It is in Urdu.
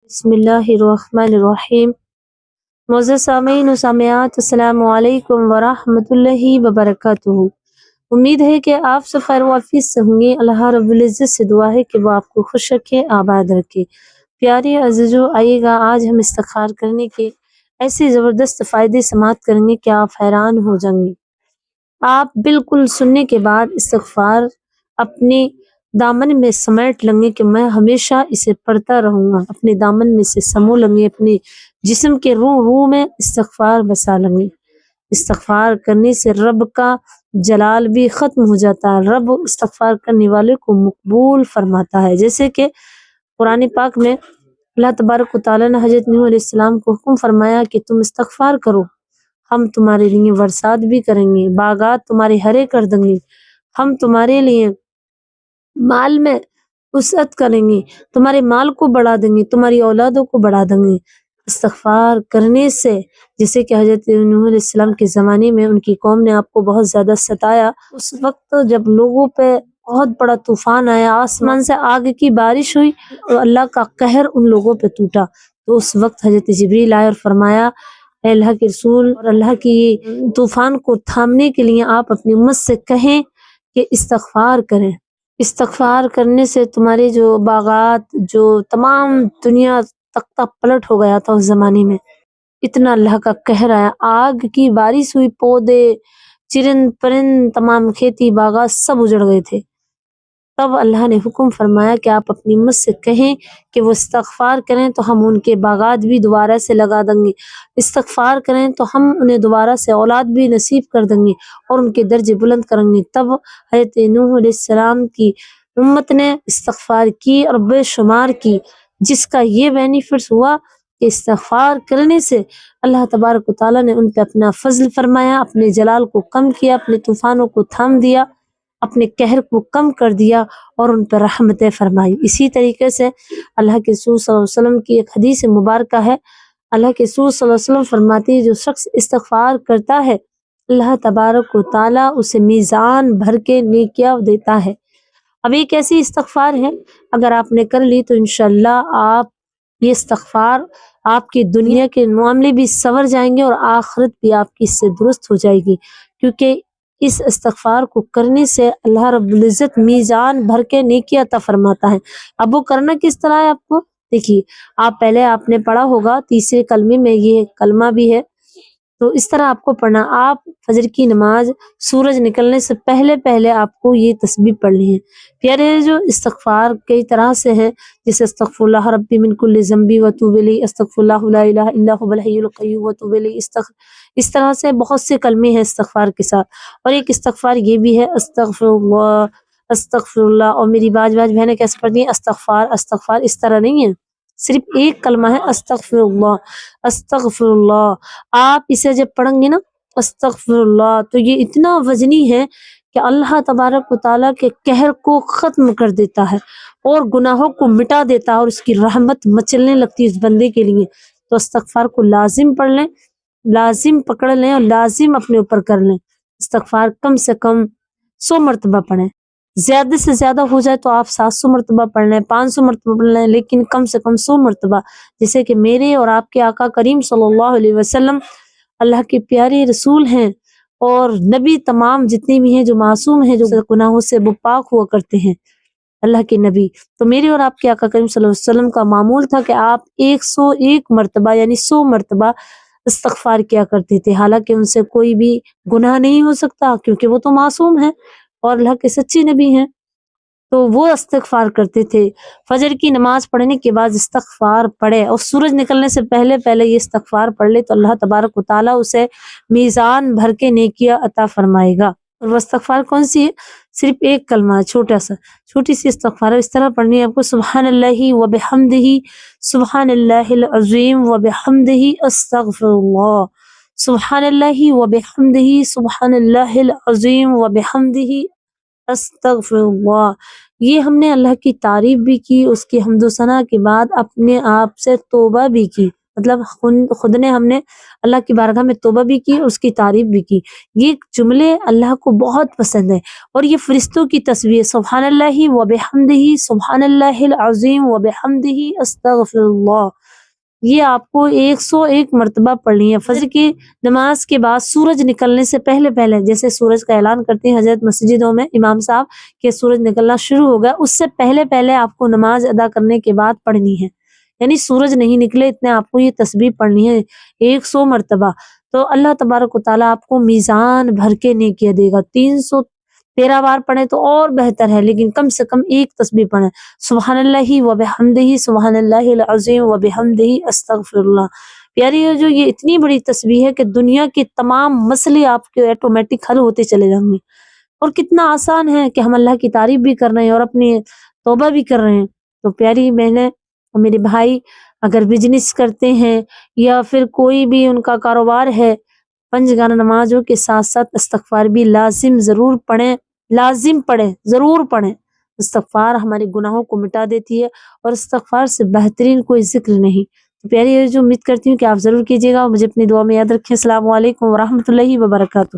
بسم اللہ الرحمن الرحیم۔ معزز سامعین و سامعات، السلام علیکم ورحمۃ اللہ وبرکاتہ۔ امید ہے کہ آپ سب خیر و عافیت سے ہوں گے۔ اللہ رب العزت سے دعا ہے کہ وہ آپ کو خوش رکھے، آباد رکھے۔ پیارے عزیزو، آئیے گا آج ہم استغفار کرنے کے ایسے زبردست فائدے سماعت کریں گے کہ آپ حیران ہو جائیں گے۔ آپ بالکل سننے کے بعد استغفار اپنے دامن میں سمیٹ لیں گے کہ میں ہمیشہ اسے پڑھتا رہوں گا، اپنے دامن میں سے سمو لیں گے، اپنے جسم کے روح میں استغفار بسا لیں گے۔ استغفار کرنے سے رب کا جلال بھی ختم ہو جاتا ہے، رب استغفار کرنے والے کو مقبول فرماتا ہے۔ جیسے کہ قرآن پاک میں اللہ تبارک و تعالیٰ نے حضرت نوح علیہ السلام کو حکم فرمایا کہ تم استغفار کرو، ہم تمہارے لیے برسات بھی کریں گے، باغات تمہارے ہرے کر دیں گے، ہم تمہارے لیے مال میں وسعت کریں گے، تمہارے مال کو بڑھا دیں گے، تمہاری اولادوں کو بڑھا دیں گے۔ استغفار کرنے سے، جیسے کہ حضرت نوح علیہ السلام کے زمانے میں ان کی قوم نے آپ کو بہت زیادہ ستایا، اس وقت جب لوگوں پہ بہت بڑا طوفان آیا، آسمان سے آگ کی بارش ہوئی اور اللہ کا قہر ان لوگوں پہ ٹوٹا، تو اس وقت حضرت جبریل آئے اور فرمایا، اے اللہ کے رسول، اور اللہ کی طوفان کو تھامنے کے لیے آپ اپنی امت سے کہیں کہ استغفار کریں۔ استغفار کرنے سے تمہارے جو باغات، جو تمام دنیا تختہ پلٹ ہو گیا تھا اس زمانے میں، اتنا اللہ کا قہر آیا، آگ کی بارش ہوئی، پودے، چرند پرند، تمام کھیتی باغات سب اجڑ گئے تھے۔ تب اللہ نے حکم فرمایا کہ آپ اپنی امت سے کہیں کہ وہ استغفار کریں تو ہم ان کے باغات بھی دوبارہ سے لگا دیں گے، استغفار کریں تو ہم انہیں دوبارہ سے اولاد بھی نصیب کر دیں گے اور ان کے درجے بلند کریں گے۔ تب حضرت نوح علیہ السلام کی امت نے استغفار کی اور بے شمار کی، جس کا یہ بینیفٹس ہوا کہ استغفار کرنے سے اللہ تبارک و تعالیٰ نے ان پہ اپنا فضل فرمایا، اپنے جلال کو کم کیا، اپنے طوفانوں کو تھام دیا، اپنے قہر کو کم کر دیا اور ان پر رحمتیں فرمائی۔ اسی طریقے سے اللہ کے رسول صلی اللہ علیہ وسلم کی ایک حدیث مبارکہ ہے، اللہ کے رسول صلی اللہ علیہ وسلم فرماتے ہیں، جو شخص استغفار کرتا ہے اللہ تبارک و تعالیٰ اسے میزان بھر کے نیکیاں دیتا ہے۔ اب ایک ایسی استغفار ہے، اگر آپ نے کر لی تو انشاءاللہ آپ یہ استغفار آپ کی دنیا کے معاملے بھی سنور جائیں گے اور آخرت بھی آپ کی اس سے درست ہو جائے گی، کیونکہ اس استغفار کو کرنے سے اللہ رب العزت میزان بھر کے نیکی عطا فرماتا ہے۔ اب وہ کرنا کس طرح ہے آپ کو دیکھیے، آپ نے پڑھا ہوگا تیسرے کلمے میں یہ کلمہ بھی ہے، تو اس طرح آپ کو پڑھنا، آپ فجر کی نماز سورج نکلنے سے پہلے آپ کو یہ تسبیح پڑھنی ہے۔ پیارے جو استغفار کئی طرح سے ہیں، جیسے استغفر اللہ ربی من کل ذنب واتوب الیہ، استغفر اللہ لا الہ الا هو الحی القیوم واتوب الیہ، اس طرح سے بہت سے کلمے ہیں استغفار کے ساتھ۔ اور ایک استغفار یہ بھی ہے، استغفر اللہ استغفر اللہ، اور میری باز بہنیں کیسے پڑھتی ہیں، استغفار اس طرح نہیں ہے، صرف ایک کلمہ ہے، استغفر اللہ استغفر اللہ۔ آپ اسے جب پڑھیں گے نا استغفر اللہ، تو یہ اتنا وزنی ہے کہ اللہ تبارک و تعالیٰ کے قہر کو ختم کر دیتا ہے اور گناہوں کو مٹا دیتا ہے اور اس کی رحمت مچلنے لگتی ہے اس بندے کے لیے۔ تو استغفار کو لازم پڑھ لیں، لازم پکڑ لیں اور لازم اپنے اوپر کر لیں۔ استغفار کم سے کم 100 مرتبہ پڑھیں، زیادہ سے زیادہ ہو جائے تو آپ 700 مرتبہ پڑھ لیں، 500 مرتبہ پڑھ لیں، لیکن کم سے کم 100 مرتبہ، جیسے کہ میرے اور آپ کے آقا کریم صلی اللہ علیہ وسلم اللہ کے پیارے رسول ہیں اور نبی تمام جتنے بھی ہیں جو معصوم ہیں، جو گناہوں سے وہ پاک ہوا کرتے ہیں، اللہ کے نبی، تو میرے اور آپ کے آقا کریم صلی اللہ علیہ وسلم کا معمول تھا کہ آپ 101 مرتبہ یعنی 100 مرتبہ استغفار کیا کرتے تھے، حالانکہ ان سے کوئی بھی گناہ نہیں ہو سکتا کیونکہ وہ تو معصوم ہیں اور اللہ کے سچے نبی ہیں، تو وہ استغفار کرتے تھے۔ فجر کی نماز پڑھنے کے بعد استغفار پڑھے اور سورج نکلنے سے پہلے یہ استغفار پڑھ لے تو اللہ تبارک و تعالیٰ اسے میزان بھر کے نیکیاں عطا فرمائے گا۔ اور وہ استغفار کون سی ہے؟ صرف ایک کلمہ ہے، چھوٹی سی استغفار ہے، اس طرح پڑھنی ہے آپ کو، سبحان اللہ وبحمدہ سبحان اللہ العظیم وبحمدہ استغفر اللہ، سبحان اللہ وبحمدہ سبحان اللہ العظیم وبحمدہ استغفر اللہ۔ یہ ہم نے اللہ کی تعریف بھی کی، اس کی حمد و ثنا کے بعد اپنے آپ سے توبہ بھی کی مطلب خود نے ہم نے اللہ کی بارگاہ میں توبہ بھی کی اور اس کی تعریف بھی کی۔ یہ جملے اللہ کو بہت پسند ہے، اور یہ فرشتوں کی تسبیح، سبحان اللہ و بحمدہ، سبحان اللہ العظیم و بحمدہ، استغفر اللہ، یہ آپ کو 101 مرتبہ پڑھنی ہے۔ فجر کی نماز کے بعد سورج نکلنے سے پہلے جیسے سورج کا اعلان کرتے ہیں حضرت مسجدوں میں امام صاحب کہ سورج نکلنا شروع ہو گیا، اس سے پہلے آپ کو نماز ادا کرنے کے بعد پڑھنی ہے، یعنی سورج نہیں نکلے اتنے آپ کو یہ تسبیح پڑھنی ہے 100 مرتبہ۔ تو اللہ تبارک و تعالیٰ آپ کو میزان بھر کے نیکیاں دے گا۔ 313 بار پڑھیں تو اور بہتر ہے، لیکن کم سے کم ایک تسبیح پڑھیں، سبحان اللہ و بحمدہ، سبحان اللہ العظیم و بحمدہ، استغفر اللہ۔ پیاری جو یہ اتنی بڑی تسبیح ہے کہ دنیا کے تمام مسئلے آپ کے آٹومیٹک حل ہوتے چلے جائیں گے، اور کتنا آسان ہے کہ ہم اللہ کی تعریف بھی کر رہے ہیں اور اپنی توبہ بھی کر رہے ہیں۔ تو پیاری بہنیں اور میرے بھائی، اگر بزنس کرتے ہیں یا پھر کوئی بھی ان کا کاروبار ہے، 5 گانا نمازوں کے ساتھ ساتھ استغفار بھی لازم ضرور پڑھیں، ضرور پڑھیں۔ استغفار ہمارے گناہوں کو مٹا دیتی ہے، اور استغفار سے بہترین کوئی ذکر نہیں۔ تو پیاری جو امید کرتی ہوں کہ آپ ضرور کیجیے گا، اور مجھے اپنی دعا میں یاد رکھیں۔ السلام علیکم ورحمۃ اللہ وبرکاتہ۔